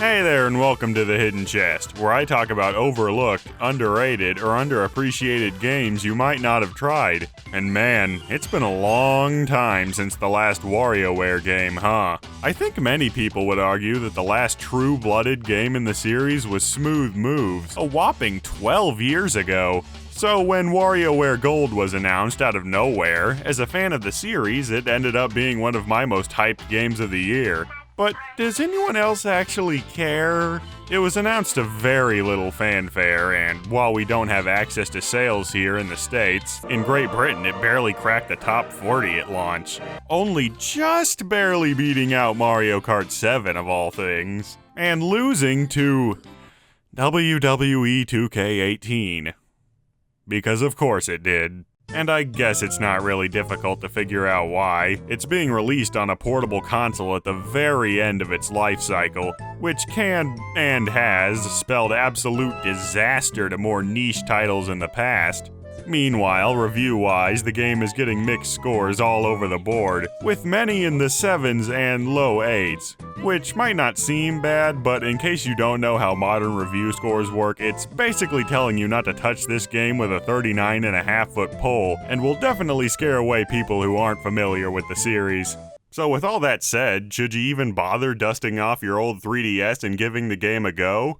Hey there and welcome to The Hidden Chest, where I talk about overlooked, underrated, or underappreciated games you might not have tried. And man, it's been a long time since the last WarioWare game, huh? I think many people would argue that the last true-blooded game in the series was Smooth Moves, a whopping 12 years ago. So when WarioWare Gold was announced out of nowhere, as a fan of the series, it ended up being one of my most hyped games of the year. But does anyone else actually care? It was announced to very little fanfare, and while we don't have access to sales here in the States, in Great Britain it barely cracked the top 40 at launch. Only just barely beating out Mario Kart 7 of all things, and losing to WWE 2K18. Because of course it did. And I guess it's not really difficult to figure out why. It's being released on a portable console at the very end of its life cycle, which can, and has, spelled absolute disaster to more niche titles in the past. Meanwhile, review-wise, the game is getting mixed scores all over the board, with many in the 7s and low 8s. Which might not seem bad, but in case you don't know how modern review scores work, it's basically telling you not to touch this game with a 39.5-foot pole, and will definitely scare away people who aren't familiar with the series. So with all that said, should you even bother dusting off your old 3DS and giving the game a go?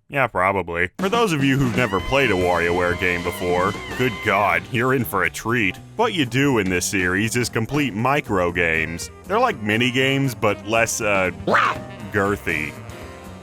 Yeah, probably. For those of you who've never played a WarioWare game before, good god, you're in for a treat. What you do in this series is complete microgames. They're like mini-games, but less, girthy.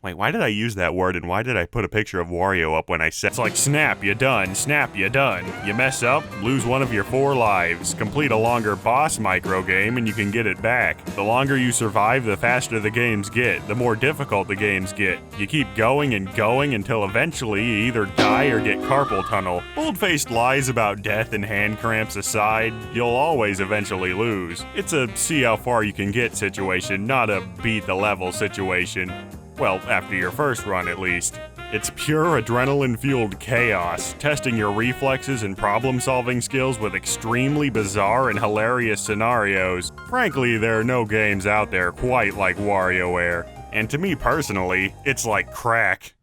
Wait, why did I use that word and why did I put a picture of Wario up when I said it's like snap, you done, snap, you done. You mess up, lose one of your 4 lives. Complete a longer boss microgame and you can get it back. The longer you survive, the faster the games get, the more difficult the games get. You keep going and going until eventually you either die or get carpal tunnel. Bold-faced lies about death and hand cramps aside, you'll always eventually lose. It's a see how far you can get situation, not a beat the level situation. Well, after your first run at least. It's pure adrenaline-fueled chaos, testing your reflexes and problem-solving skills with extremely bizarre and hilarious scenarios. Frankly, there are no games out there quite like WarioWare. And to me personally, it's like crack.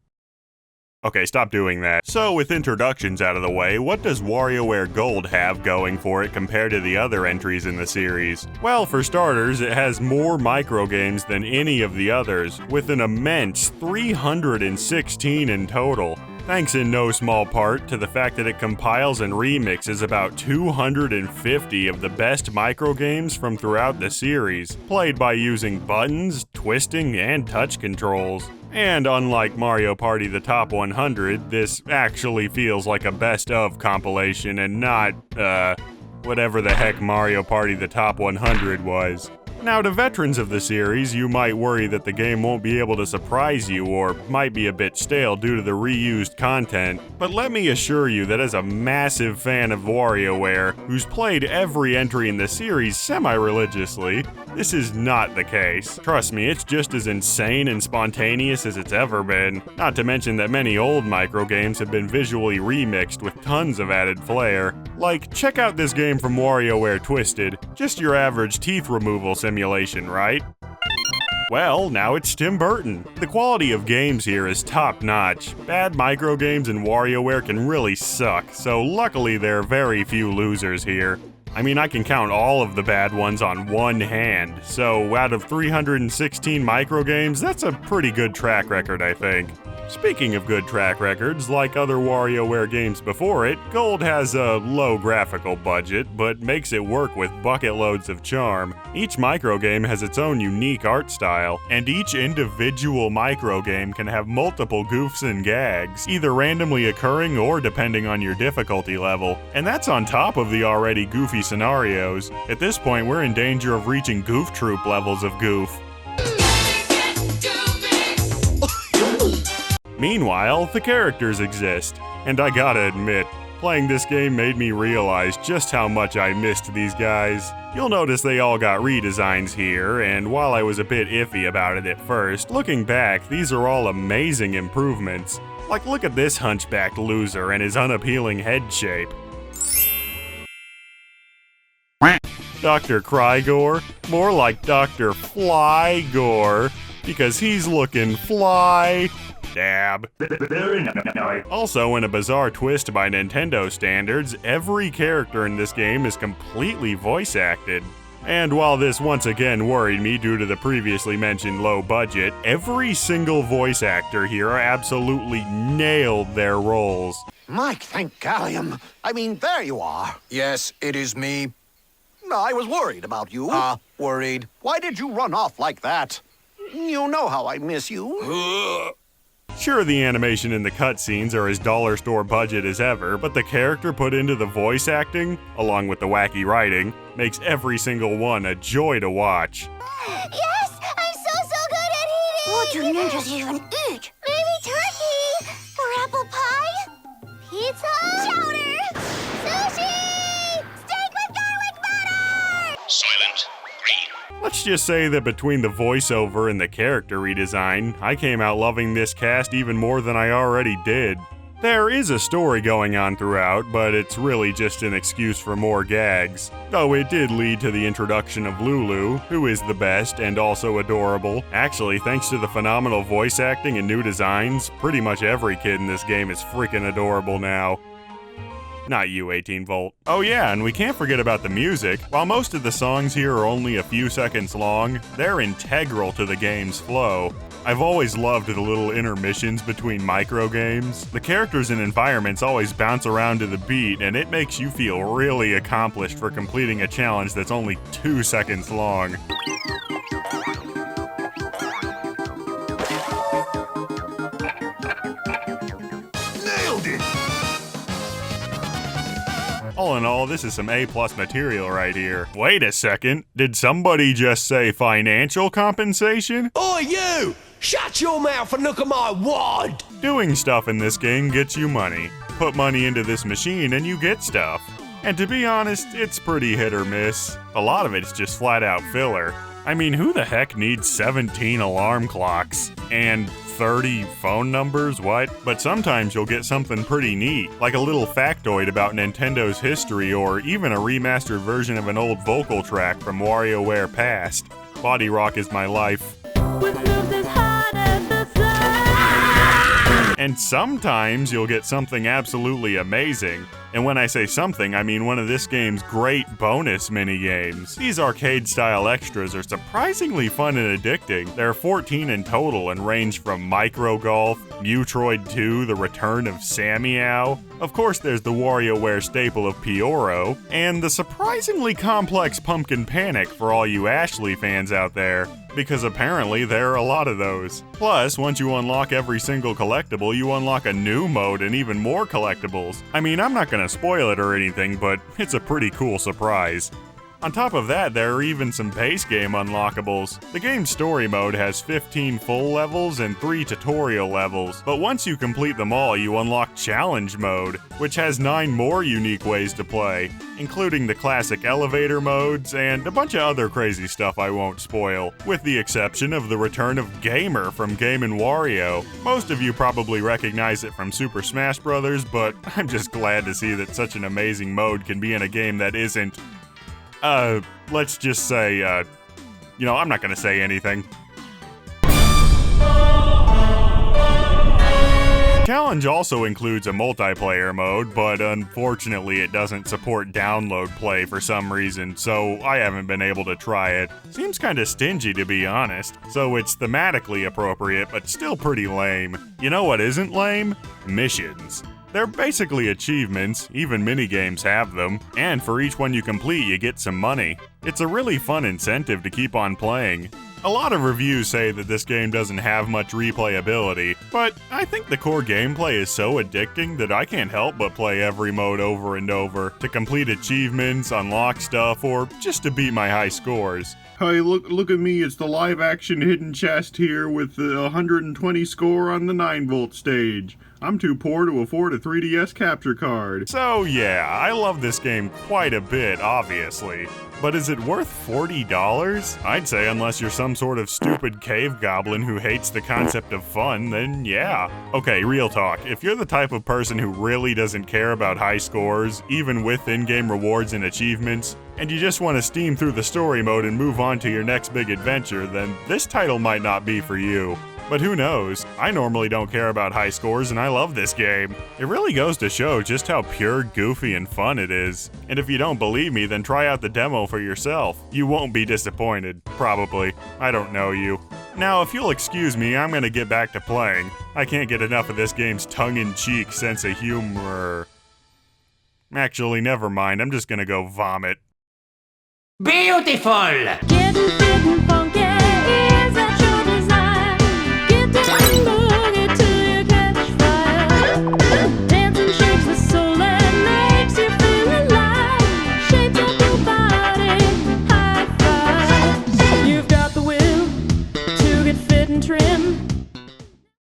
Okay, stop doing that. So with introductions out of the way, what does WarioWare Gold have going for it compared to the other entries in the series? Well, for starters, it has more microgames than any of the others, with an immense 316 in total. Thanks in no small part to the fact that it compiles and remixes about 250 of the best microgames from throughout the series, played by using buttons, twisting, and touch controls. And unlike Mario Party The Top 100, this actually feels like a best-of compilation and not, whatever the heck Mario Party The Top 100 was. Now, to veterans of the series, you might worry that the game won't be able to surprise you or might be a bit stale due to the reused content, but let me assure you that as a massive fan of WarioWare, who's played every entry in the series semi-religiously, this is not the case. Trust me, it's just as insane and spontaneous as it's ever been. Not to mention that many old microgames have been visually remixed with tons of added flair. Like, check out this game from WarioWare Twisted. Just your average teeth removal simulation, right? Well, now it's Tim Burton. The quality of games here is top-notch. Bad microgames in WarioWare can really suck, so luckily there are very few losers here. I mean, I can count all of the bad ones on one hand, so out of 316 microgames, that's a pretty good track record, I think. Speaking of good track records, like other WarioWare games before it, Gold has a low graphical budget, but makes it work with bucket loads of charm. Each microgame has its own unique art style, and each individual microgame can have multiple goofs and gags, either randomly occurring or depending on your difficulty level. And that's on top of the already goofy scenarios. At this point, we're in danger of reaching Goof Troop levels of goof. Meanwhile, the characters exist, and I gotta admit, playing this game made me realize just how much I missed these guys. You'll notice they all got redesigns here, and while I was a bit iffy about it at first, looking back, these are all amazing improvements. Like, look at this hunchbacked loser and his unappealing head shape. Dr. Crygore? More like Dr. Flygore. because he's looking fly. Dab. Also, in a bizarre twist by Nintendo standards, every character in this game is completely voice acted. And while this once again worried me due to the previously mentioned low budget, every single voice actor here absolutely nailed their roles. Mike, thank Gallium. I mean, there you are. Yes, it is me. I was worried about you. Worried. Why did you run off like that? You know how I miss you. Sure, the animation and the cutscenes are as dollar store budget as ever, but the character put into the voice acting, along with the wacky writing, makes every single one a joy to watch. Yes! I'm so good at eating! What do ninjas even eat? Maybe turkey! Or apple pie? Pizza? Chowder! Sushi! Steak with garlic butter! Silent. Green. Let's just say that between the voiceover and the character redesign, I came out loving this cast even more than I already did. There is a story going on throughout, but it's really just an excuse for more gags. Though it did lead to the introduction of Lulu, who is the best and also adorable. Actually, thanks to the phenomenal voice acting and new designs, pretty much every kid in this game is freaking adorable now. Not you, 18-volt. Oh yeah, and we can't forget about the music. While most of the songs here are only a few seconds long, they're integral to the game's flow. I've always loved the little intermissions between microgames. The characters and environments always bounce around to the beat, and it makes you feel really accomplished for completing a challenge that's only 2 seconds long. Nailed it! All in all, this is some A+ material right here. Wait a second, did somebody just say financial compensation? Oi, you! Shut your mouth and look at my wad! Doing stuff in this game gets you money. Put money into this machine and you get stuff. And to be honest, it's pretty hit or miss. A lot of it's just flat out filler. I mean, who the heck needs 17 alarm clocks? And 30 phone numbers, what? But sometimes you'll get something pretty neat, like a little factoid about Nintendo's history or even a remastered version of an old vocal track from WarioWare Past. Body rock is my life. And sometimes you'll get something absolutely amazing. And when I say something, I mean one of this game's great bonus minigames. These arcade-style extras are surprisingly fun and addicting. There are 14 in total and range from Micro Golf, Metroid 2, The Return of Sameow. Of course, there's the WarioWare staple of Pioro, and the surprisingly complex Pumpkin Panic for all you Ashley fans out there, because apparently there are a lot of those. Plus, once you unlock every single collectible, you unlock a new mode and even more collectibles. I mean, I'm not gonna spoil it or anything, but it's a pretty cool surprise. On top of that, there are even some base game unlockables. The game's story mode has 15 full levels and 3 tutorial levels, but once you complete them all, you unlock challenge mode, which has 9 more unique ways to play, including the classic elevator modes and a bunch of other crazy stuff I won't spoil, with the exception of the return of Gamer from Game & Wario. Most of you probably recognize it from Super Smash Bros., but I'm just glad to see that such an amazing mode can be in a game that isn't let's just say, I'm not gonna say anything. Challenge also includes a multiplayer mode, but unfortunately it doesn't support download play for some reason, so I haven't been able to try it. Seems kinda stingy to be honest, so it's thematically appropriate, but still pretty lame. You know what isn't lame? Missions. They're basically achievements, even minigames have them, and for each one you complete you get some money. It's a really fun incentive to keep on playing. A lot of reviews say that this game doesn't have much replayability, but I think the core gameplay is so addicting that I can't help but play every mode over and over, to complete achievements, unlock stuff, or just to beat my high scores. Hey, look at me, it's the live-action hidden chest here with the 120 score on the 9-volt stage. I'm too poor to afford a 3DS capture card. So yeah, I love this game quite a bit, obviously. But is it worth $40? I'd say unless you're some sort of stupid cave goblin who hates the concept of fun, then yeah. Okay, real talk. If you're the type of person who really doesn't care about high scores, even with in-game rewards and achievements, and you just want to steam through the story mode and move on to your next big adventure, then this title might not be for you. But who knows? I normally don't care about high scores and I love this game. It really goes to show just how pure, goofy, and fun it is. And if you don't believe me, then try out the demo for yourself. You won't be disappointed. Probably. I don't know you. Now, if you'll excuse me, I'm gonna get back to playing. I can't get enough of this game's tongue-in-cheek sense of humor. Actually, never mind. I'm just gonna go vomit. Beautiful! Getting